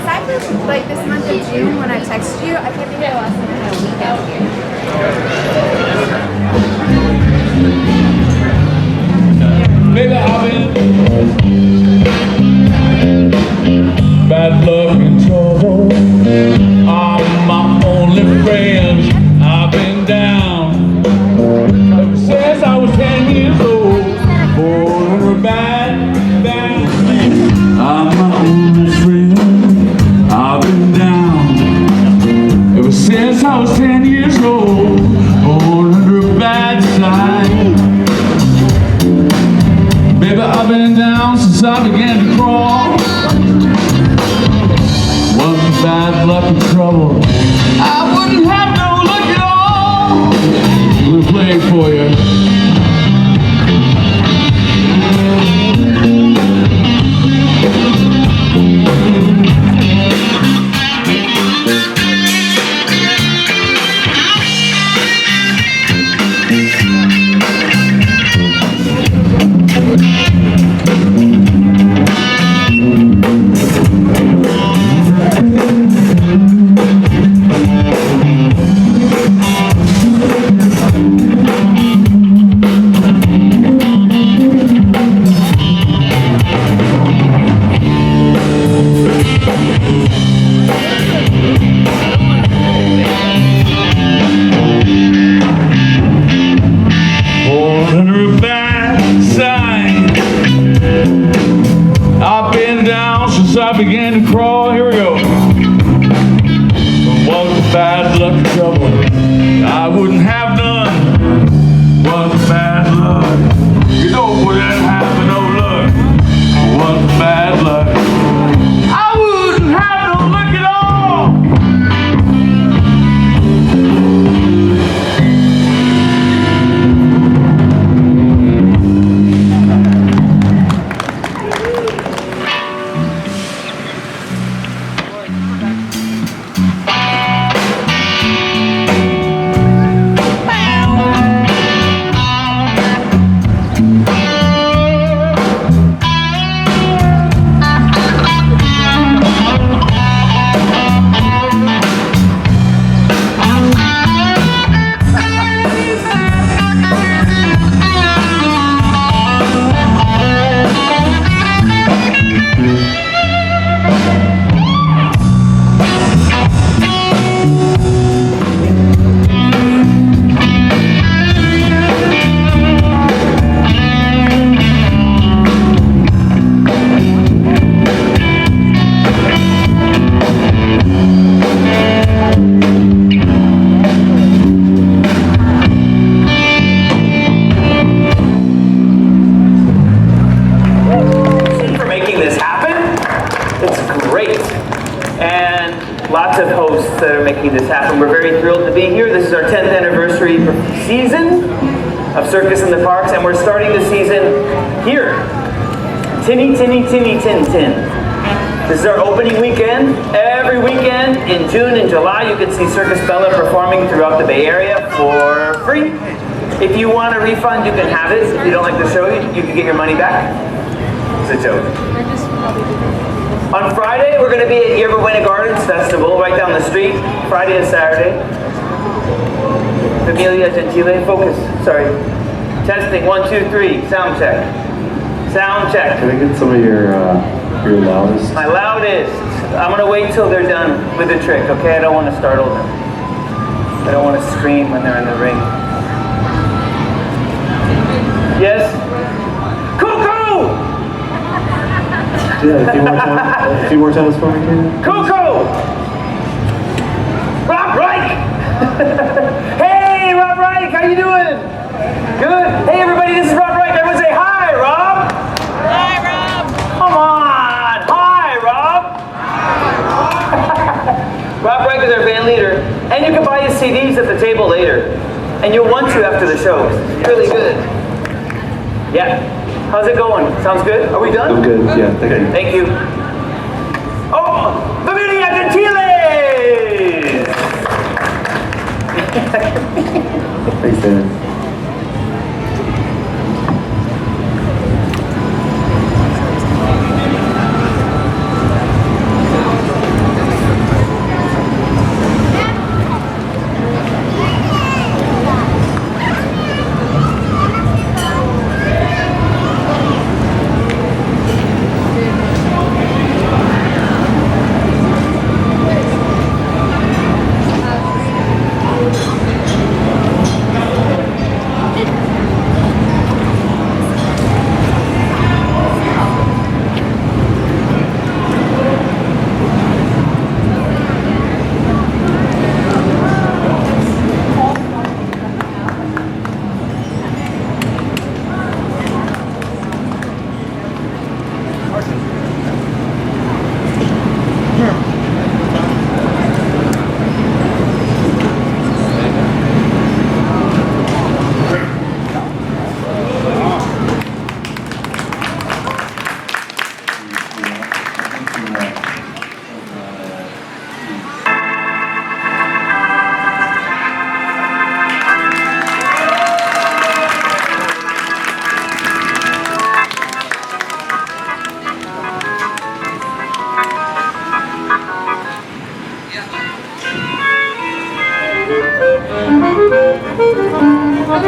aside from like this month of June when I texted you, I can't think of the last time I had a week out here. Baby, I've been bad luck and trouble. I'm my only friend. I've been down ever since I was 10 years old. For bad. I'm my only friend. I've been down ever since I was 10 years old. Born under a bad sign. Baby, I've been down since I began to crawl. Wasn't bad luck and trouble, I wouldn't have no luck at all. We'll play it for you. I began to crawl, here we go. Wasn't bad luck and trouble, I wouldn't have none. Wasn't bad luck, you know what that happened, no luck. Wasn't bad luck, I wouldn't have no luck at all. Lots of hosts that are making this happen. We're very thrilled to be here. This is our 10th anniversary season of Circus in the Parks, and we're starting the season here. Tinny, tinny, tinny, tin, tin. This is our opening weekend. Every weekend in June and July, you can see Circus Bella performing throughout the Bay Area for free. If you want a refund, you can have it. If you don't like the show, you can get your money back. It's a joke. On Friday, we're going to be at Yerba Buena Gardens Festival, right down the street, Friday and Saturday. Familia Gentile, focus, sorry. Testing, 1, 2, 3, sound check. Sound check. Can I get some of your loudest? My loudest. I'm going to wait till they're done with the trick, okay? I don't want to startle them. I don't want to scream when they're in the ring. Yes? Cuckoo! Yeah, a few more times for me, Ken. Cuckoo! Rob Reich! Hey, Rob Reich, how you doing? Good? Hey, everybody, this is Rob Reich. Everyone say hi, Rob! Hi, Rob! Come on! Hi, Rob! Rob Reich is our band leader. And you can buy his CDs at the table later. And you'll want to after the show. It's really good. Yeah. How's it going? Sounds good? Are we done? I'm good, yeah, thank you. Thank you. Oh, Familia Gentiles! Thanks, Dan. You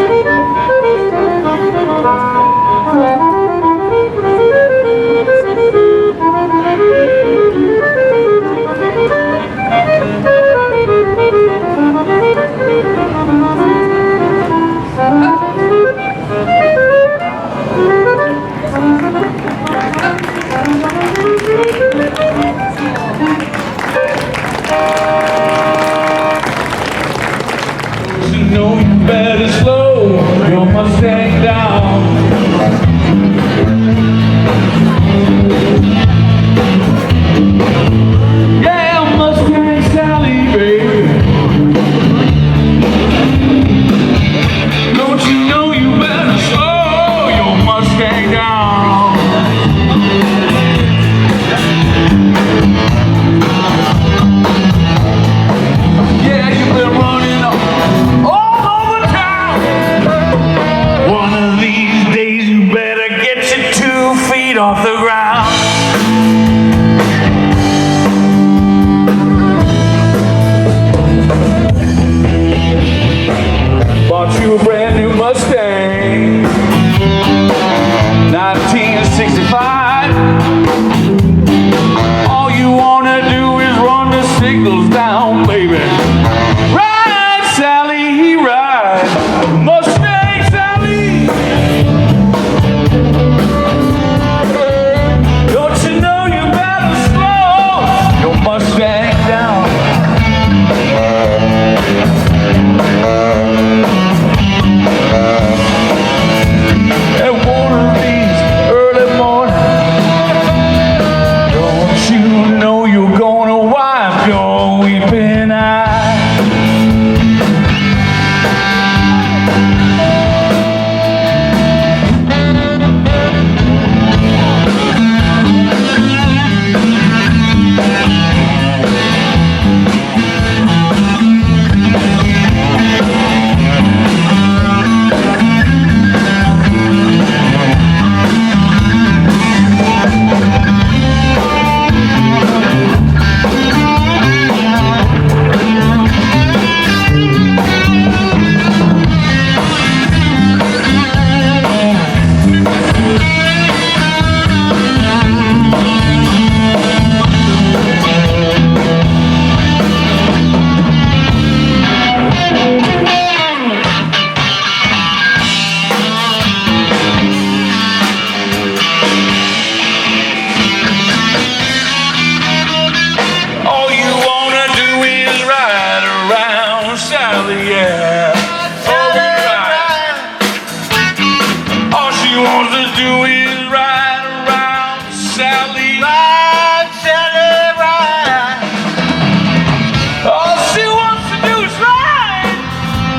know you better slow your Mustang down. Yeah, Mustang Sally, baby. Don't you know you better slow your Mustang down? Yeah, you've been running all over town. One of these days you better get your 2 feet off the ground. Bought you a brand new Mustang, 1965. All you wanna do is run the signals down, baby. Ride, Sally, ride, Mustang Sally. Don't you know you better slow your Mustang down? And one of these early mornings, don't you know you're gonna wipe your weeping eye? All you wanna do is ride around Sally, yeah. All she wants to do is ride around Sally. Ride, Sally, ride. All she wants to do is ride.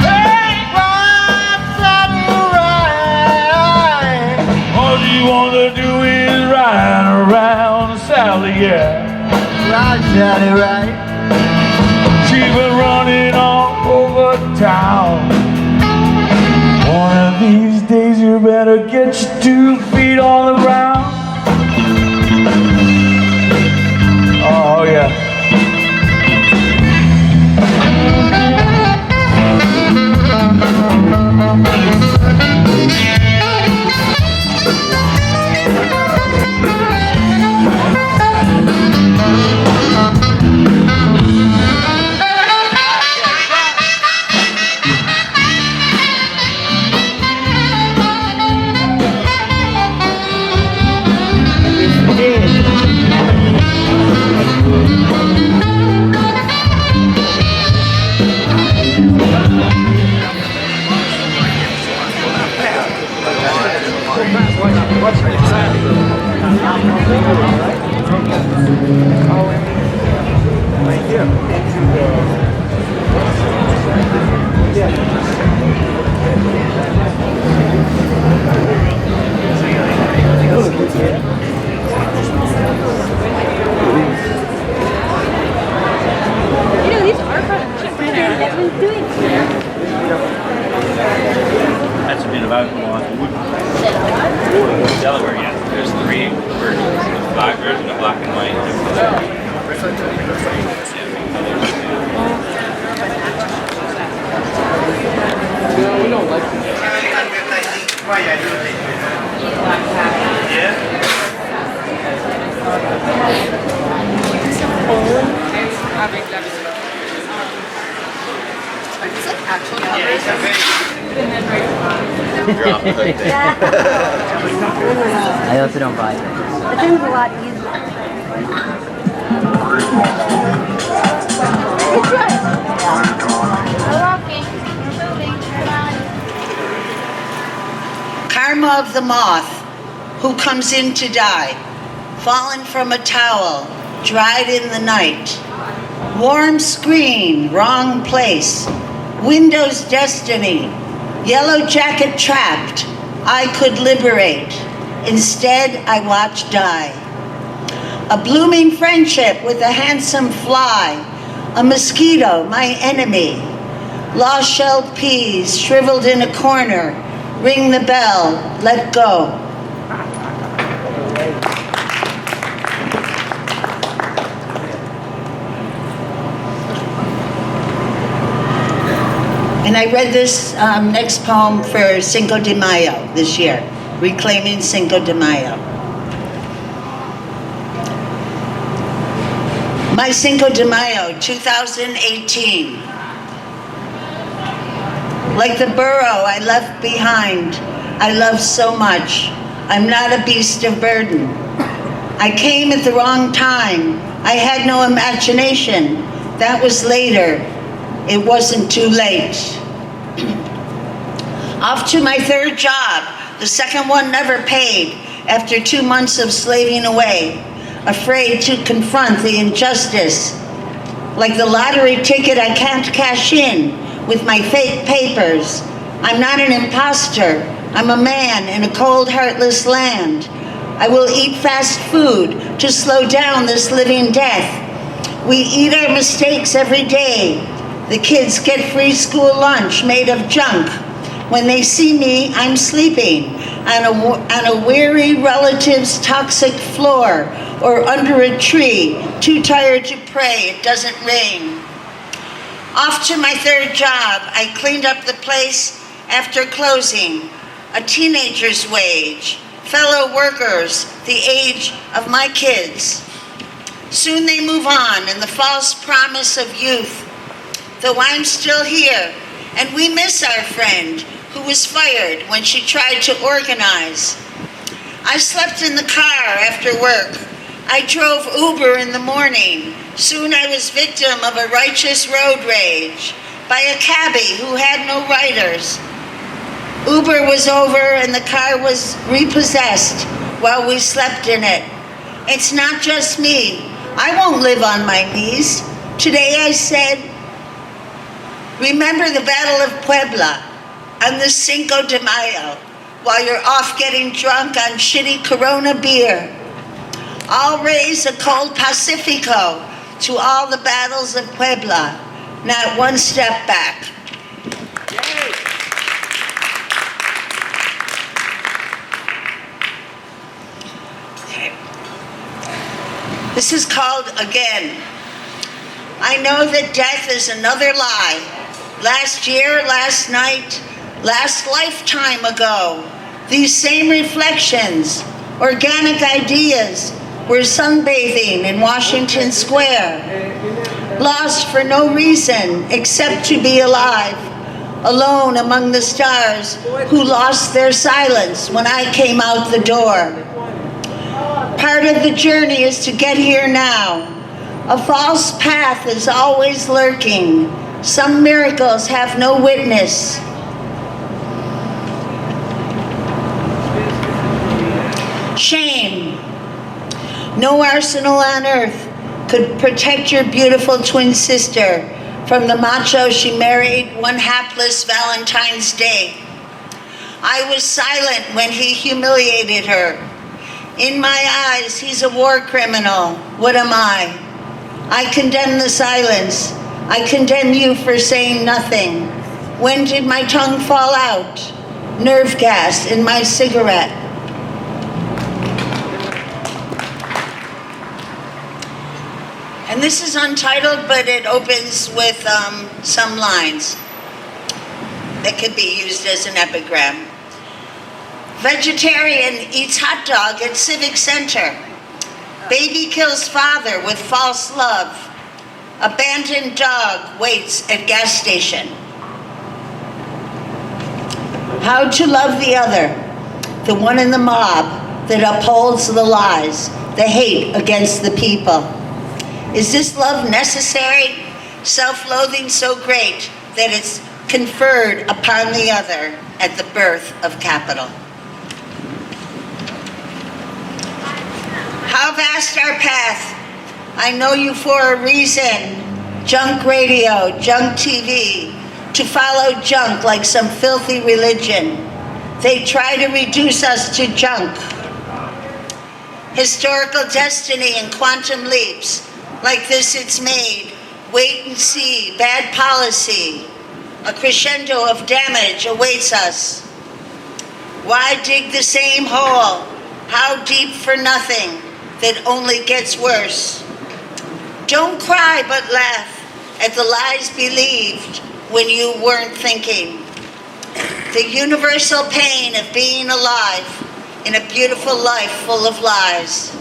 Hey, ride, Sally, ride. All she wants to do is ride around Sally, yeah. Right, Sally, right. She's been running all over town. One of these days you better get your 2 feet on the ground. Oh yeah. Drop the thing. I also don't buy it. But it was a lot easier. Karma of the moth, who comes in to die, fallen from a towel, dried in the night. Warm screen, wrong place. Windows destiny. Yellow jacket trapped. I could liberate. Instead, I watch die. A blooming friendship with a handsome fly. A mosquito, my enemy. Lost shelled peas, shriveled in a corner. Ring the bell, let go. And I read this next poem for Cinco de Mayo this year, reclaiming Cinco de Mayo. My Cinco de Mayo, 2018. Like the burrow I left behind, I love so much. I'm not a beast of burden. I came at the wrong time. I had no imagination. That was later. It wasn't too late. Off to my third job. The second one never paid after 2 months of slaving away, afraid to confront the injustice. Like the lottery ticket I can't cash in with my fake papers. I'm not an imposter. I'm a man in a cold, heartless land. I will eat fast food to slow down this living death. We eat our mistakes every day. The kids get free school lunch made of junk. When they see me, I'm sleeping on a weary relative's toxic floor or under a tree, too tired to pray it doesn't rain. Off to my third job, I cleaned up the place after closing. A teenager's wage, fellow workers, the age of my kids. Soon they move on in the false promise of youth. Though I'm still here, and we miss our friend who was fired when she tried to organize. I slept in the car after work. I drove Uber in the morning. Soon I was victim of a righteous road rage by a cabbie who had no riders. Uber was over and the car was repossessed while we slept in it. It's not just me. I won't live on my knees. Today I said, remember the Battle of Puebla on the Cinco de Mayo while you're off getting drunk on shitty Corona beer. I'll raise a cold Pacifico to all the battles of Puebla, not one step back. Okay. This is called Again. I know that death is another lie. Last year, last night, last lifetime ago, these same reflections, organic ideas, were sunbathing in Washington Square, lost for no reason except to be alive, alone among the stars who lost their silence when I came out the door. Part of the journey is to get here now. A false path is always lurking. Some miracles have no witness. Shame. No arsenal on earth could protect your beautiful twin sister from the macho she married one hapless Valentine's Day. I was silent when he humiliated her. In my eyes, he's a war criminal. What am I? I condemn the silence. I condemn you for saying nothing. When did my tongue fall out? Nerve gas in my cigarette. And this is untitled, but it opens with some lines that could be used as an epigram. Vegetarian eats hot dog at Civic Center. Baby kills father with false love. Abandoned dog waits at gas station. How to love the other, the one in the mob that upholds the lies, the hate against the people. Is this love necessary? Self-loathing so great that it's conferred upon the other at the birth of capital. How vast our path. I know you for a reason. Junk radio, junk TV, to follow junk like some filthy religion. They try to reduce us to junk. Historical destiny and quantum leaps. Like this it's made. Wait and see, bad policy. A crescendo of damage awaits us. Why dig the same hole? How deep for nothing that only gets worse? Don't cry but laugh at the lies believed when you weren't thinking. The universal pain of being alive in a beautiful life full of lies.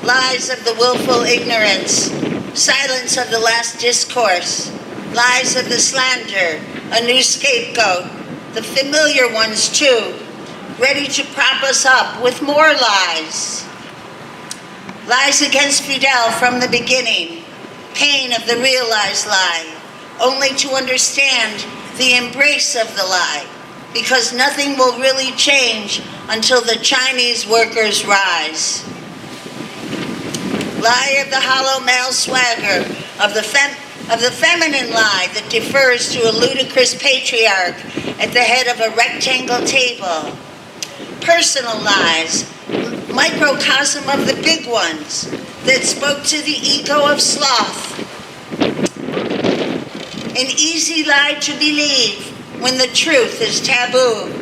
Lies of the willful ignorance, silence of the last discourse, lies of the slander, a new scapegoat, the familiar ones too, ready to prop us up with more lies. Lies against Fidel from the beginning, pain of the realized lie, only to understand the embrace of the lie, because nothing will really change until the Chinese workers rise. Lie of the hollow male swagger, of the feminine lie that defers to a ludicrous patriarch at the head of a rectangle table. Personal lies, microcosm of the big ones, that spoke to the ego of sloth. An easy lie to believe when the truth is taboo.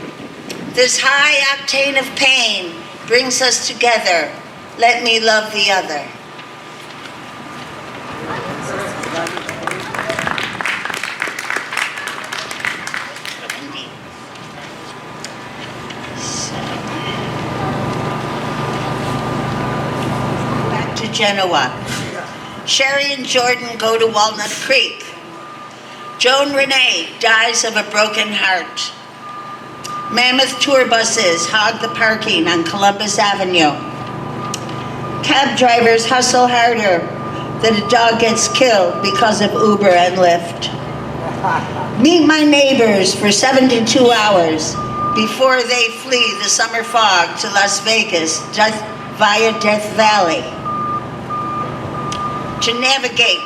This high octane of pain brings us together. Let me love the other. Back to Genoa. Sherry and Jordan go to Walnut Creek. Joan Renee dies of a broken heart. Mammoth tour buses hog the parking on Columbus Avenue. Cab drivers hustle harder that a dog gets killed because of Uber and Lyft. Meet my neighbors for 72 hours before they flee the summer fog to Las Vegas via Death Valley. To navigate,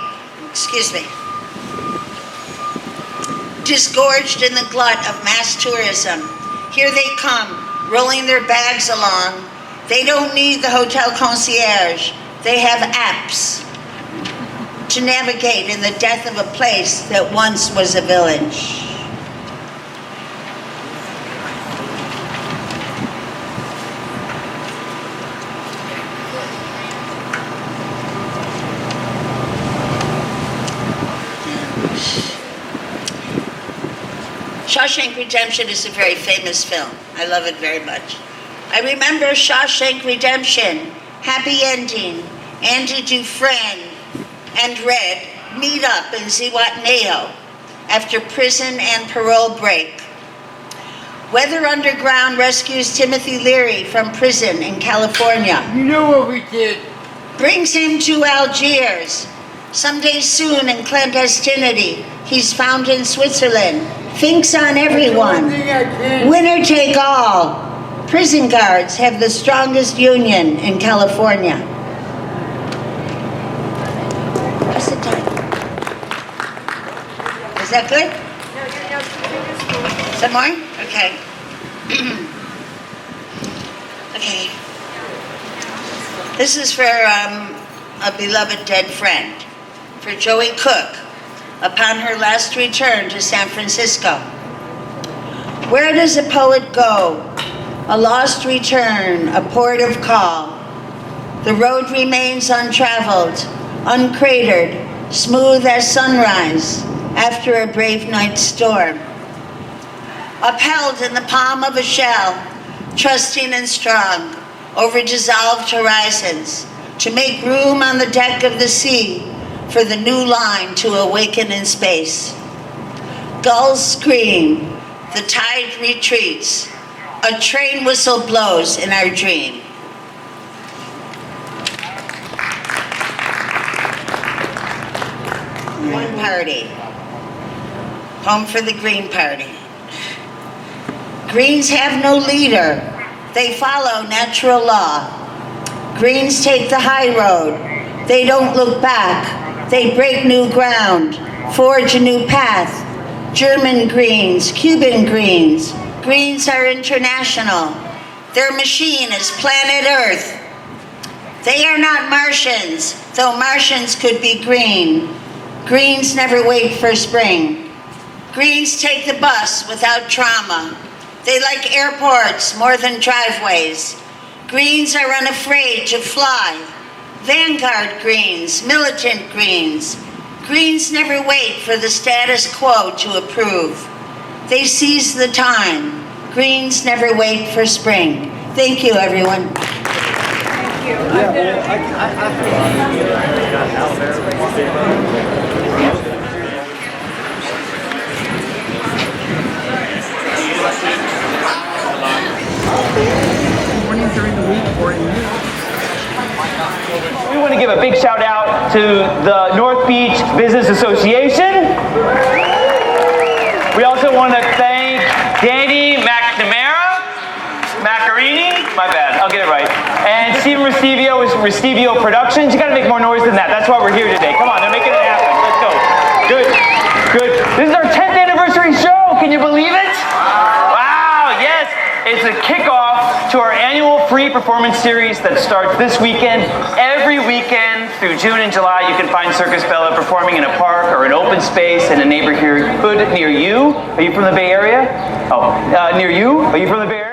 disgorged in the glut of mass tourism. Here they come, rolling their bags along. They don't need the hotel concierge. They have apps to navigate in the death of a place that once was a village. Shawshank Redemption is a very famous film. I love it very much. I remember Shawshank Redemption, happy ending. Andy Dufresne and Red meet up in Zihuatanejo after prison and parole break. Weather Underground rescues Timothy Leary from prison in California. You know what we did? Brings him to Algiers. Someday soon in clandestinity, he's found in Switzerland. Thinks on everyone. Winner take all. Prison guards have the strongest union in California. What's the time? Is that good? Some more? Okay. Okay. This is for a beloved dead friend. For Joey Cook, upon her last return to San Francisco. Where does a poet go? A lost return, a port of call. The road remains untraveled, uncratered, smooth as sunrise after a brave night's storm. Upheld in the palm of a shell, trusting and strong, over dissolved horizons, to make room on the deck of the sea for the new line to awaken in space. Gulls scream, The tide retreats. A train whistle blows in our dream. One party. Home for the Green Party. Greens have no leader. They follow natural law. Greens take the high road. They don't look back. They break new ground, forge a new path. German Greens, Cuban Greens. Greens are international. Their machine is planet Earth. They are not Martians, though Martians could be green. Greens never wait for spring. Greens take the bus without trauma. They like airports more than driveways. Greens are unafraid to fly. Vanguard Greens, militant Greens. Greens never wait for the status quo to approve. They seize the time. Greens never wait for spring. Thank you, everyone. We want to give a big shout out to the North Beach Business Association. We also want to thank Danny Macarini, my bad, I'll get it right, and Steven Restivio with Restivio Productions. You got to make more noise than that. That's why we're here today. Come on, they're making it happen. Let's go. Good, good. This is our 10th anniversary show. Can you believe it? Wow, yes. It's a kickoff to our annual free performance series that starts this weekend. Every weekend through June and July, you can find Circus Bella performing in a park or an open space in a neighborhood near you. Are you from the Bay Area? Oh, near you? Are you from the Bay Area?